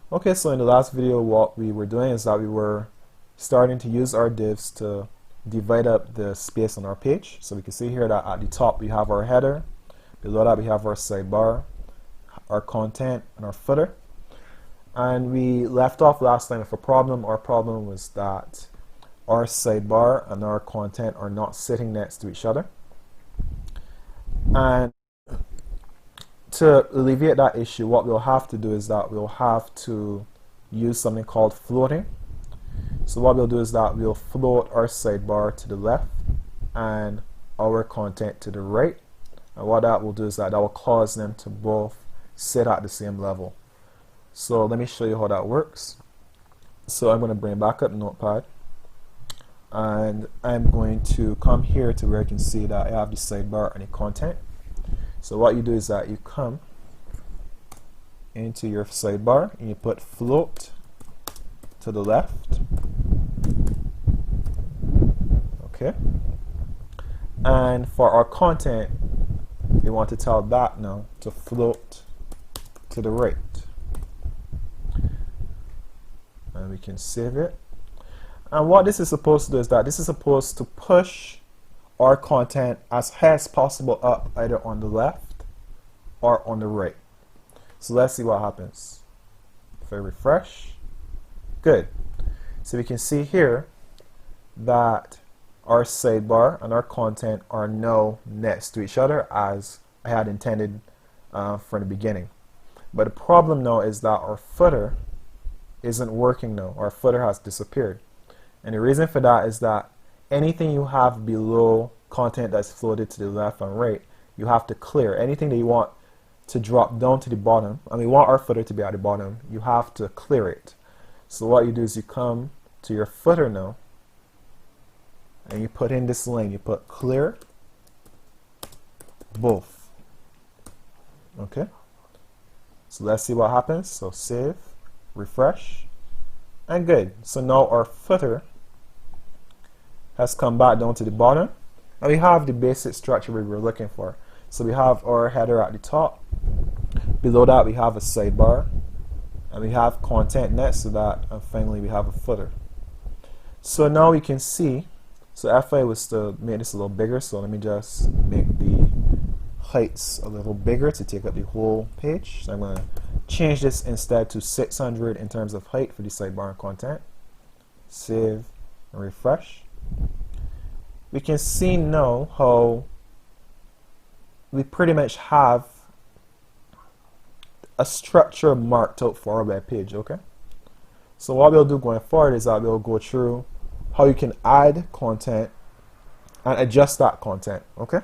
Okay, so in the last video what we were doing is that we were starting to use our divs to divide up the space on our page. So we can see here that at the top we have our header, below that we have our sidebar, our content, and our footer. And we left off last time with a problem. Our problem was that our sidebar and our content are not sitting next to each other. And to alleviate that issue, what we'll have to do is that we'll have to use something called floating. So what we'll do is that we'll float our sidebar to the left and our content to the right. And what that will do is that will cause them to both sit at the same level. So let me show you how that works. So I'm going to bring back up Notepad, and I'm going to come here to where I can see that I have the sidebar and the content. So what you do is that you come into your sidebar and you put float to the left. Okay. And for our content, we want to tell that now to float to the right. And we can save it. And what this is supposed to do is that this is supposed to push our content as high as possible up, either on the left or on the right. So let's see what happens. If I refresh, good. So we can see here that our sidebar and our content are now next to each other as I had intended from the beginning. But the problem now is that our footer isn't working now. Our footer has disappeared. And the reason for that is that anything you have below content that's floated to the left and right, you have to clear. Anything that you want to drop down to the bottom, and we want our footer to be at the bottom, you have to clear it. So what you do is you come to your footer now, and you put in this line, you put clear both. Okay? So let's see what happens. So save, refresh, and good. So now our footer has come back down to the bottom, and we have the basic structure we were looking for. So we have our header at the top, below that we have a sidebar, and we have content next to that, and finally we have a footer. So now we can see, so if I was to make this a little bigger, so let me just make the heights a little bigger to take up the whole page. So I'm going to change this instead to 600 in terms of height for the sidebar and content. Save and refresh. We can see now how we pretty much have a structure marked out for our web page. Okay, so what we'll do going forward is that we'll go through how you can add content and adjust that content. Okay.